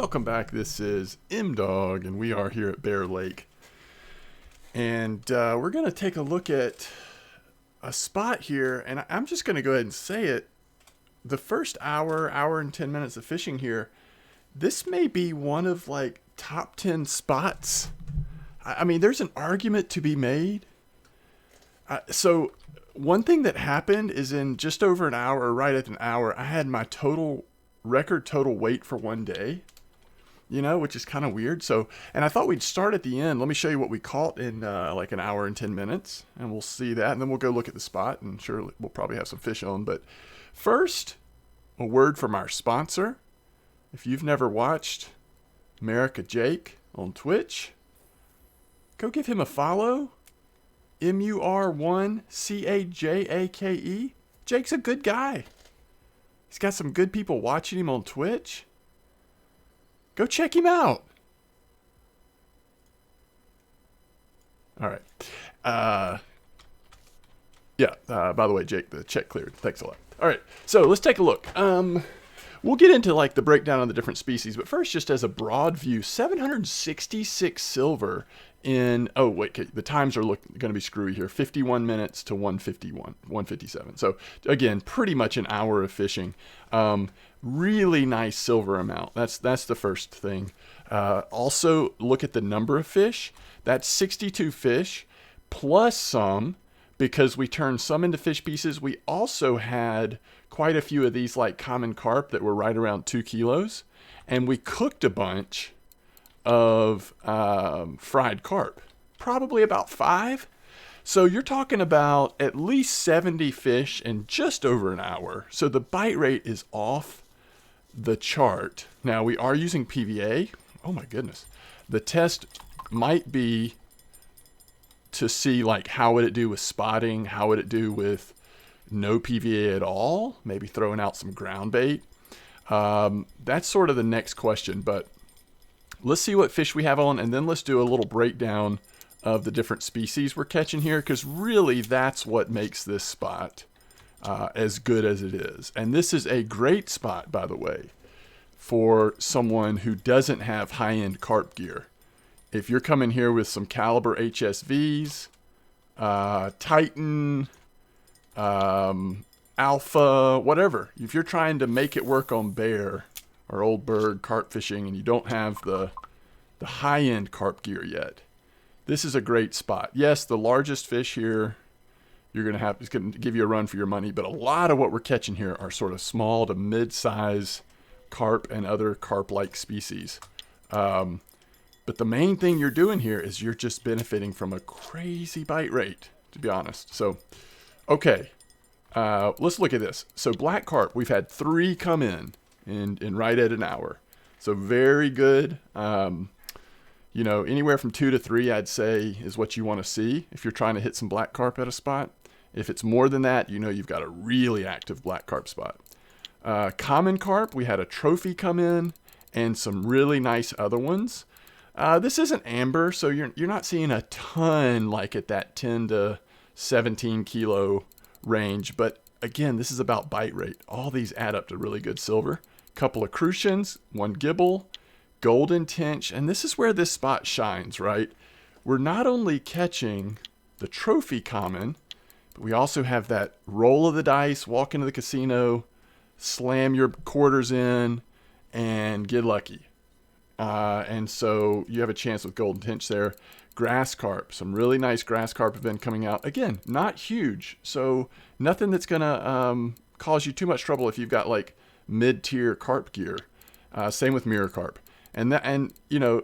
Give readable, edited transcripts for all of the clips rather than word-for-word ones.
Welcome back. This is M-Dog, and we are here at Bear Lake. And we're going to take a look at a spot here, and I'm just going to go ahead and say it. The first hour and 10 minutes of fishing here, this may be one of like top 10 spots. I mean, there's an argument to be made. So one thing that happened is in just over an hour, or right at an hour, I had my record total weight for one day, which is kind of weird. So, and I thought we'd start at the end. Let me show you what we caught in like an hour and 10 minutes, and we'll see that. And then we'll go look at the spot, and sure, we'll probably have some fish on. But first, a word from our sponsor. If you've never watched America Jake on Twitch, go give him a follow. MUR1CAJAKE. Jake's a good guy. He's got some good people watching him on Twitch. Go check him out. All right. By the way, Jake, the check cleared. Thanks a lot. All right. So let's take a look. We'll get into like the breakdown of the different species, but first, just as a broad view, 766 silver in, the times are going to be screwy here, 51 minutes to 157. So again, pretty much an hour of fishing. Really nice silver amount. That's the first thing. Also, look at the number of fish. That's 62 fish plus some, because we turned some into fish pieces. We also had quite a few of these like common carp that were right around 2 kilos. And we cooked a bunch of fried carp, probably about 5. So you're talking about at least 70 fish in just over an hour. So the bite rate is off the chart. Now we are using PVA. Oh my goodness. The test might be to see like how would it do with spotting, how would it do with no PVA at all, maybe throwing out some ground bait. That's sort of the next question, but let's see what fish we have on, and then let's do a little breakdown of the different species we're catching here, because really that's what makes this spot as good as it is. And this is a great spot, by the way, for someone who doesn't have high-end carp gear. If you're coming here with some Caliber HSVs, Titan, Alpha, whatever, if you're trying to make it work on Bear or Old Bird carp fishing and you don't have the high-end carp gear yet, this is a great spot. Yes, the largest fish here you're going to have is going to give you a run for your money, but a lot of what we're catching here are sort of small to mid-size carp and other carp-like species. But the main thing you're doing here is you're just benefiting from a crazy bite rate, to be honest. So, okay, let's look at this. So black carp, we've had 3 come in right at an hour. So very good. Anywhere from 2 to 3, I'd say, is what you want to see if you're trying to hit some black carp at a spot. If it's more than that, you've got a really active black carp spot. Common carp, we had a trophy come in and some really nice other ones. This isn't amber, so you're not seeing a ton like at that 10 to 17 kilo range. But again, this is about bite rate. All these add up to really good silver. Couple of crucians, 1 gibble, golden tench, and this is where this spot shines, right? We're not only catching the trophy common, but we also have that roll of the dice, walk into the casino, slam your quarters in, and get lucky. And so you have a chance with golden tench there. Grass carp, some really nice grass carp have been coming out. Again, not huge, so nothing that's going to cause you too much trouble if you've got like mid-tier carp gear. Same with mirror carp. Oh,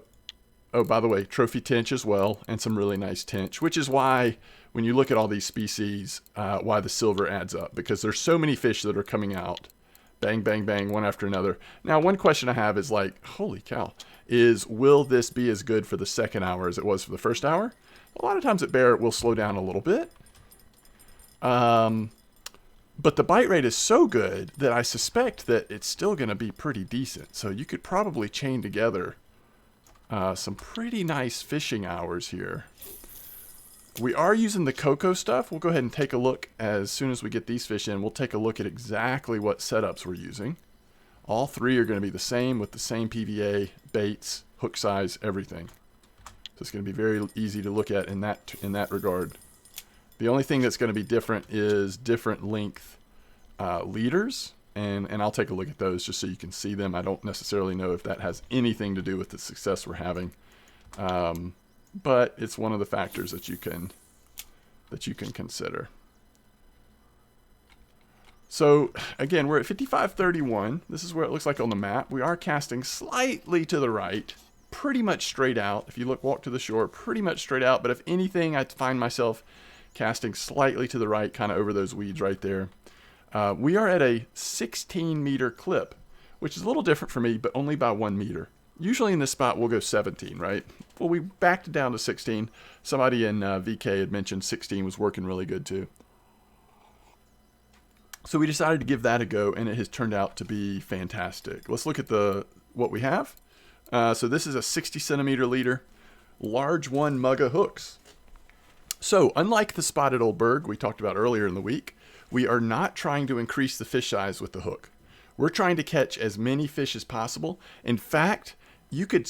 by the way, trophy tench as well, and some really nice tench, which is why when you look at all these species, why the silver adds up, because there's so many fish that are coming out. Bang, bang, bang, one after another. Now, one question I have is like, holy cow, will this be as good for the second hour as it was for the first hour? A lot of times at Bear, it will slow down a little bit. But the bite rate is so good that I suspect that it's still going to be pretty decent. So you could probably chain together some pretty nice fishing hours here. We are using the Coco stuff. We'll go ahead and take a look as soon as we get these fish in. We'll take a look at exactly what setups we're using All three are going to be the same with the same PVA, baits, hook size, everything. So it's going to be very easy to look at in that regard. The only thing that's going to be different is different length leaders, and I'll take a look at those just so you can see them. I don't necessarily know if that has anything to do with the success we're having, but it's one of the factors that you can consider. So again, we're at 5531. This is where it looks like on the map. We are casting slightly to the right, pretty much straight out. If you walk to the shore, pretty much straight out. But if anything, I find myself casting slightly to the right, kind of over those weeds right there. We are at a 16-meter clip, which is a little different for me, but only by 1 meter. Usually in this spot, we'll go 17, right? Well, we backed it down to 16. Somebody in VK had mentioned 16 was working really good too. So we decided to give that a go, and it has turned out to be fantastic. Let's look at what we have. So this is a 60-centimeter leader, large one Mugga hooks. So unlike the spotted old berg we talked about earlier in the week, we are not trying to increase the fish size with the hook. We're trying to catch as many fish as possible. In fact, you could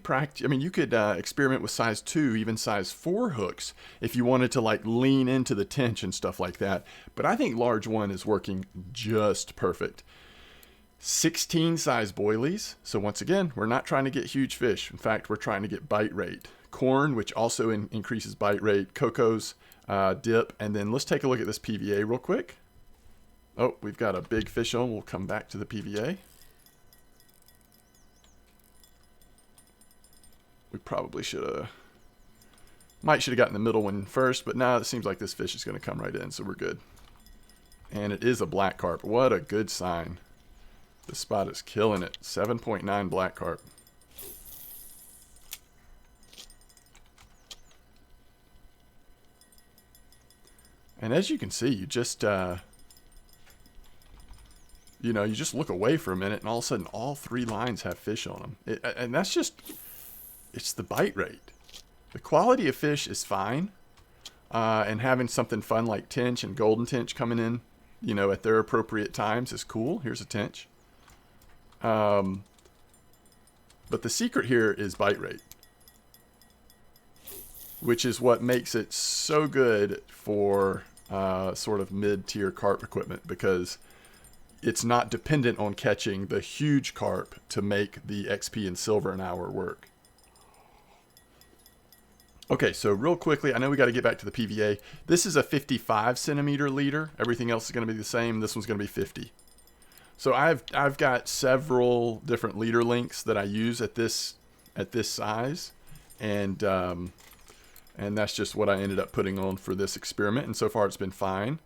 practice. I mean, you could experiment with size 2, even size 4 hooks if you wanted to like lean into the tench and stuff like that. But I think large one is working just perfect. 16 size boilies. So once again, we're not trying to get huge fish. In fact, we're trying to get bite rate. Corn, which also increases bite rate. Cocos, dip, and then let's take a look at this PVA real quick. Oh, we've got a big fish on. We'll come back to the PVA. We probably should have gotten the middle one first, but now it seems like this fish is going to come right in, so we're good. And it is a black carp. What a good sign. This spot is killing it. 7.9 black carp. And as you can see, you just you just look away for a minute, and all of a sudden, all 3 lines have fish on them. And that's just, it's the bite rate. The quality of fish is fine, and having something fun like tench and golden tench coming in, at their appropriate times is cool. Here's a tench. But the secret here is bite rate, which is what makes it so good for sort of mid-tier carp equipment, because it's not dependent on catching the huge carp to make the XP and silver an hour work. Okay, so real quickly, I know we got to get back to the PVA. This is a 55 centimeter leader. Everything else is going to be the same. This one's going to be 50. So I've got several different leader lengths that I use at this size, and that's just what I ended up putting on for this experiment. And so far, it's been fine.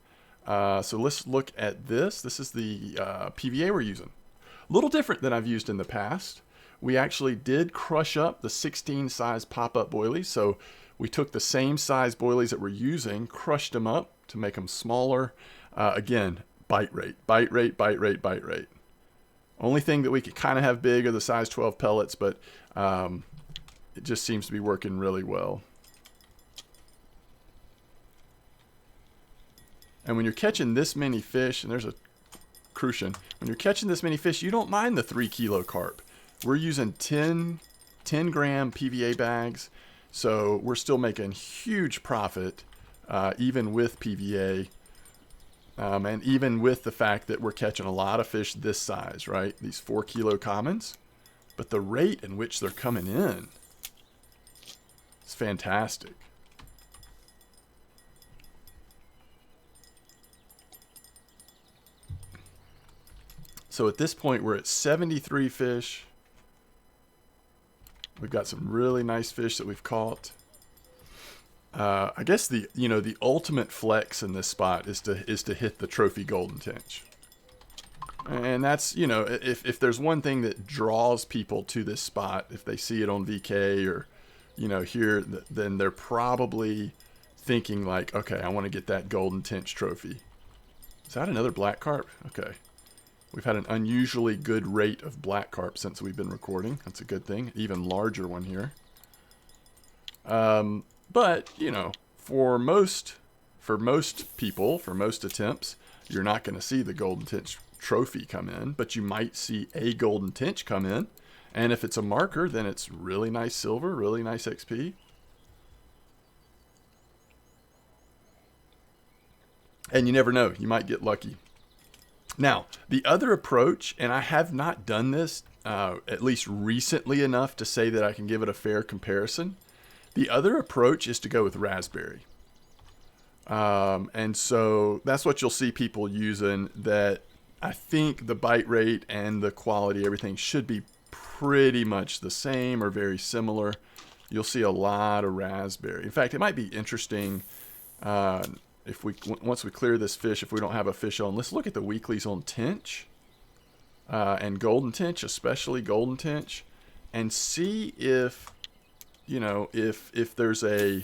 So let's look at this. This is the PVA we're using. A little different than I've used in the past. We actually did crush up the 16 size pop-up boilies. So we took the same size boilies that we're using, crushed them up to make them smaller. Again, bite rate. Only thing that we could kind of have big are the size 12 pellets, but it just seems to be working really well. And when you're catching this many fish, and there's a crucian, when you're catching this many fish, you don't mind the 3 kilo carp. We're using 10 gram PVA bags, so we're still making huge profit, even with PVA, and even with the fact that we're catching a lot of fish this size, right? These 4 kilo commons, but the rate in which they're coming in is fantastic. So at this point, we're at 73 fish. We've got some really nice fish that we've caught. I guess the ultimate flex in this spot is to hit the trophy golden tench. And that's, if there's one thing that draws people to this spot, if they see it on VK or, here, then they're probably thinking like, okay, I want to get that golden tench trophy. Is that another black carp? Okay. We've had an unusually good rate of black carp since we've been recording. That's a good thing. Even larger one here. But, for most people, for most attempts, you're not going to see the golden tench trophy come in, but you might see a golden tench come in. And if it's a marker, then it's really nice silver, really nice XP. And you never know, you might get lucky. Now, the other approach, and I have not done this, at least recently enough to say that I can give it a fair comparison. The other approach is to go with raspberry. And so that's what you'll see people using, that I think the bite rate and the quality, everything should be pretty much the same or very similar. You'll see a lot of raspberry. In fact, it might be interesting if once we clear this fish, if we don't have a fish on, let's look at the weeklies on tench and golden tench, especially golden tench, and see if, you know, if there's a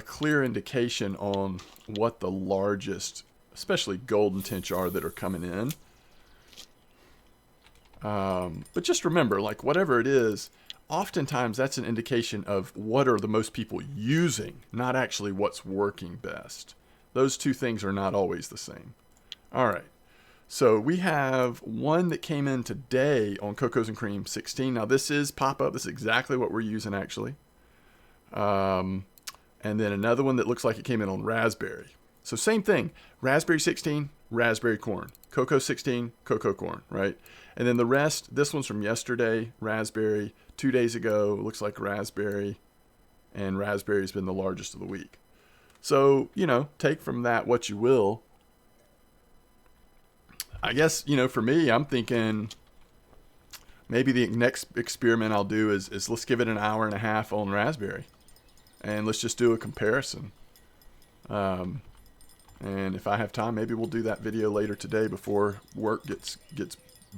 clear indication on what the largest, especially golden tench, are that are coming in. But just remember, like, whatever it is, oftentimes that's an indication of what are the most people using, not actually what's working best. Those two things are not always the same. All right. So we have one that came in today on Cocos and Cream 16. Now this is pop-up. This is exactly what we're using, actually. And then another one that looks like it came in on raspberry. So same thing. Raspberry 16, raspberry corn. Cocoa 16, cocoa corn, right? And then the rest, this one's from yesterday, raspberry. 2 days ago, looks like raspberry. And raspberry's been the largest of the week. So, you know, take from that what you will. I guess, you know, for me, I'm thinking maybe the next experiment I'll do is let's give it an hour and a half on raspberry. And let's just do a comparison. And if I have time, maybe we'll do that video later today before work gets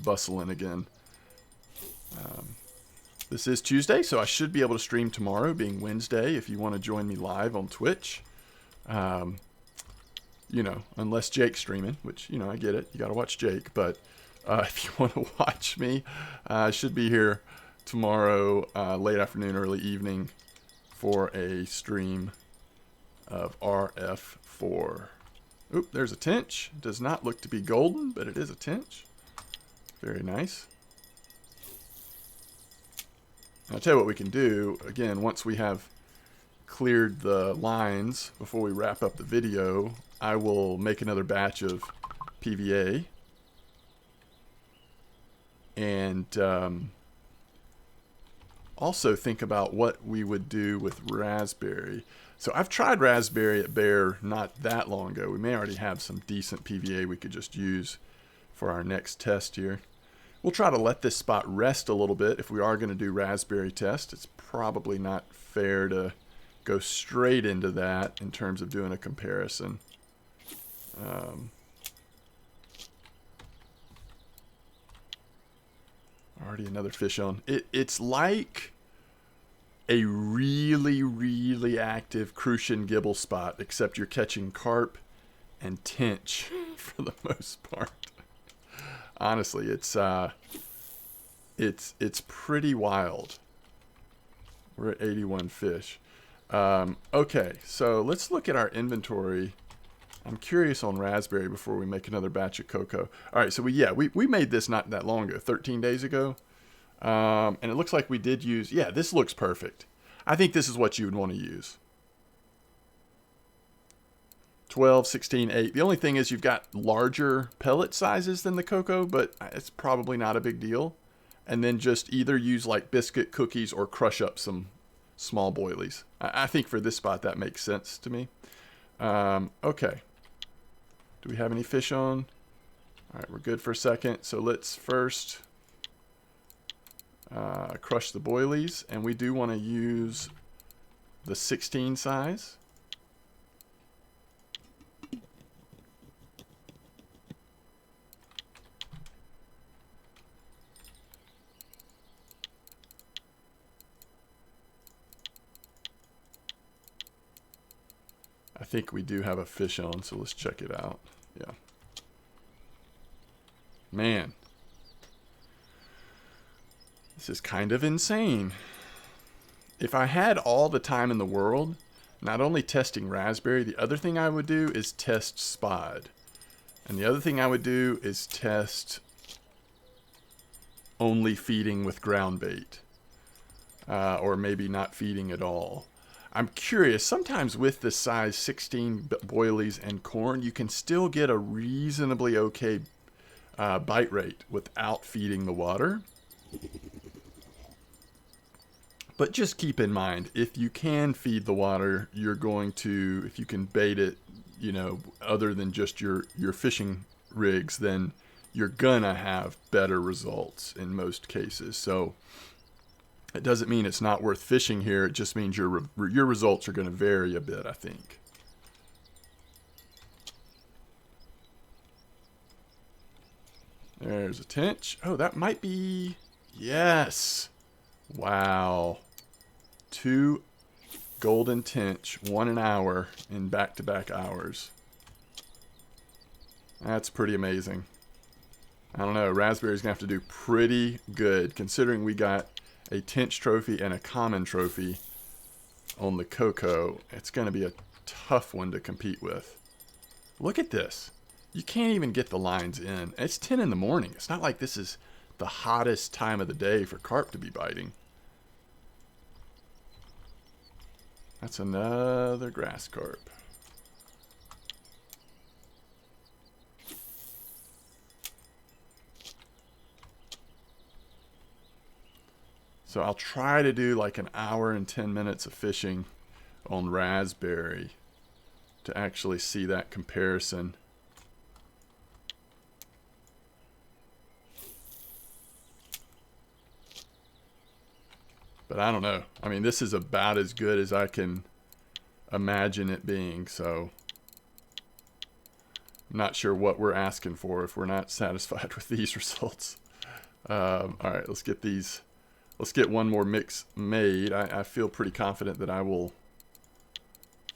bustling again. This is Tuesday, so I should be able to stream tomorrow, being Wednesday, if you want to join me live on Twitch. You know, unless Jake's streaming, which, you know, I get it. You got to watch Jake. But if you want to watch me, I should be here tomorrow, late afternoon, early evening, for a stream of RF4. Oop, there's a tench. Does not look to be golden, but it is a tench. Very nice. I'll tell you what we can do. Again, once we have cleared the lines before we wrap up the video, I will make another batch of PVA. And also think about what we would do with raspberry. So I've tried raspberry at Bear not that long ago. We may already have some decent PVA we could just use for our next test here. We'll try to let this spot rest a little bit if we are going to do raspberry test. It's probably not fair to go straight into that in terms of doing a comparison. Already another fish on. It's like a really, really active crucian gibble spot, except you're catching carp and tench for the most part. Honestly, it's pretty wild. We're at 81 fish. Okay, so let's look at our inventory. I'm curious on raspberry before we make another batch of cocoa. All right, so we made this not that long ago, 13 days ago. And it looks like we did use, yeah, this looks perfect. I think this is what you would want to use. 12, 16, 8. The only thing is you've got larger pellet sizes than the cocoa, but it's probably not a big deal. And then just either use like biscuit cookies or crush up some small boilies. I think for this spot that makes sense to me. Okay. Do we have any fish on? All right, we're good for a second. So let's first crush the boilies. And we do want to use the 16 size. I think we do have a fish on, so let's check it out. Yeah. Man. This is kind of insane. If I had all the time in the world, not only testing raspberry, the other thing I would do is test spod. And the other thing I would do is test only feeding with ground bait, or maybe not feeding at all. I'm curious, sometimes with the size 16 boilies and corn, you can still get a reasonably okay bite rate without feeding the water. But just keep in mind, if you can feed the water, you're going to, if you can bait it, you know, other than just your fishing rigs, then you're gonna have better results in most cases. So it doesn't mean it's not worth fishing here. It just means your results are going to vary a bit, I think. There's a tench. Oh, that might be... Yes. Wow. 2 golden tench, 1 an hour in back-to-back hours. That's pretty amazing. I don't know. Raspberry's going to have to do pretty good, considering we got a tench trophy and a common trophy on the Coco. It's going to be a tough one to compete with. Look at this. You can't even get the lines in. It's 10 in the morning. It's not like this is the hottest time of the day for carp to be biting. That's another grass carp. So I'll try to do like an hour and 10 minutes of fishing on Raspberry to actually see that comparison. But I don't know. I mean, this is about as good as I can imagine it being, so I'm not sure what we're asking for if we're not satisfied with these results. All right, let's get these. Let's get one more mix made. I feel pretty confident that I will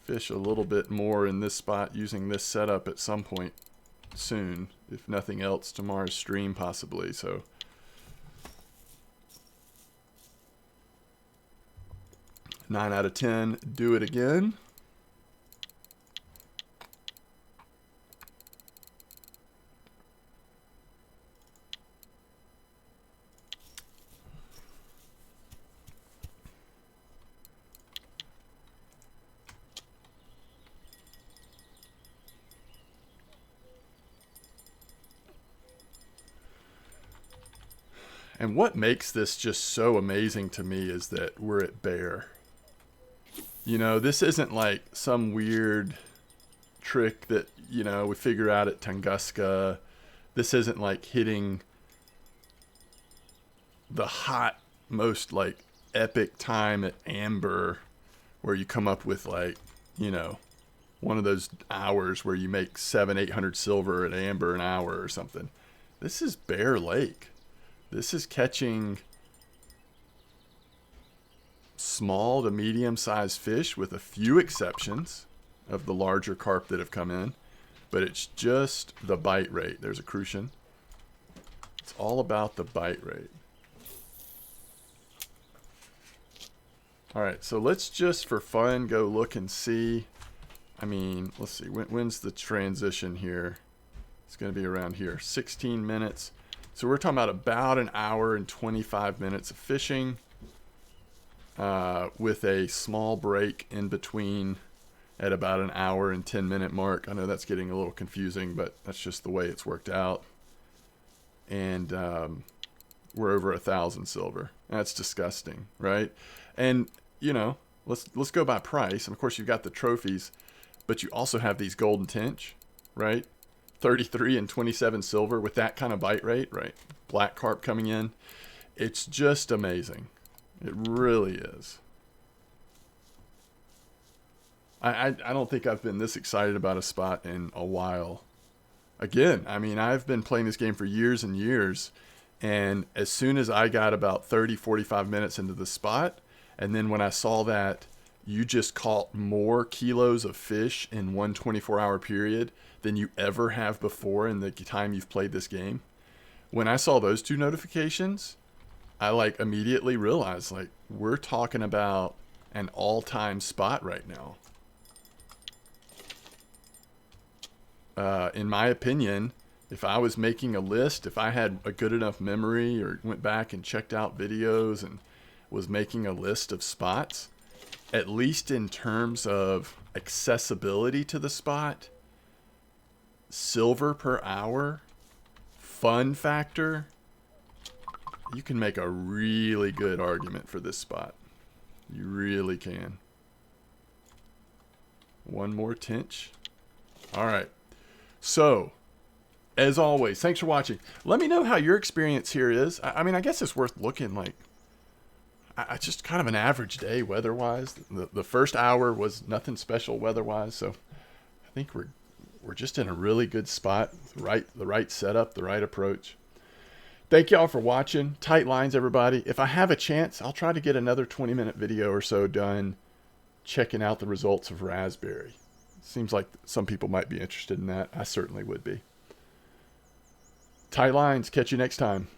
fish a little bit more in this spot using this setup at some point soon. If nothing else, tomorrow's stream possibly. So 9 out of 10, do it again. And what makes this just so amazing to me is that we're at Bear. You know, this isn't like some weird trick that, you know, we figure out at Tunguska. This isn't like hitting the hot, most like epic time at Amber where you come up with like, you know, one of those hours where you make 700-800 silver at Amber an hour or something. This is Bear Lake. This is catching small to medium-sized fish with a few exceptions of the larger carp that have come in. But it's just the bite rate. There's a crucian. It's all about the bite rate. All right, so let's just for fun go look and see. I mean, let's see. When's the transition here? It's going to be around here. 16 minutes. So we're talking about an hour and 25 minutes of fishing with a small break in between at about an hour and 10-minute mark. I know that's getting a little confusing, but that's just the way it's worked out. And we're over 1,000 silver. That's disgusting, right? And, you know, let's go by price. And, of course, you've got the trophies, but you also have these golden tench, right? 33 and 27 silver with that kind of bite rate, right? Black carp coming in. It's just amazing. It really is. I don't think I've been this excited about a spot in a while. Again, I mean, I've been playing this game for years and years, and as soon as I got about 30, 45 minutes into the spot, and then when I saw that you just caught more kilos of fish in one 24-hour period than you ever have before in the time you've played this game. When I saw those two notifications, I like immediately realized like we're talking about an all-time spot right now. In my opinion, if I was making a list, if I had a good enough memory or went back and checked out videos and was making a list of spots, at least in terms of accessibility to the spot, silver per hour, fun factor, you can make a really good argument for this spot. You really can. One more tinch. All right. So, as always, thanks for watching. Let me know how your experience here is. I mean, I guess it's worth looking. Like, just kind of an average day weather-wise. The first hour was nothing special weather-wise, so I think we're just in a really good spot. The right setup, the right approach. Thank y'all for watching. Tight lines, everybody. If I have a chance, I'll try to get another 20-minute video or so done checking out the results of Raspberry. Seems like some people might be interested in that. I certainly would be. Tight lines. Catch you next time.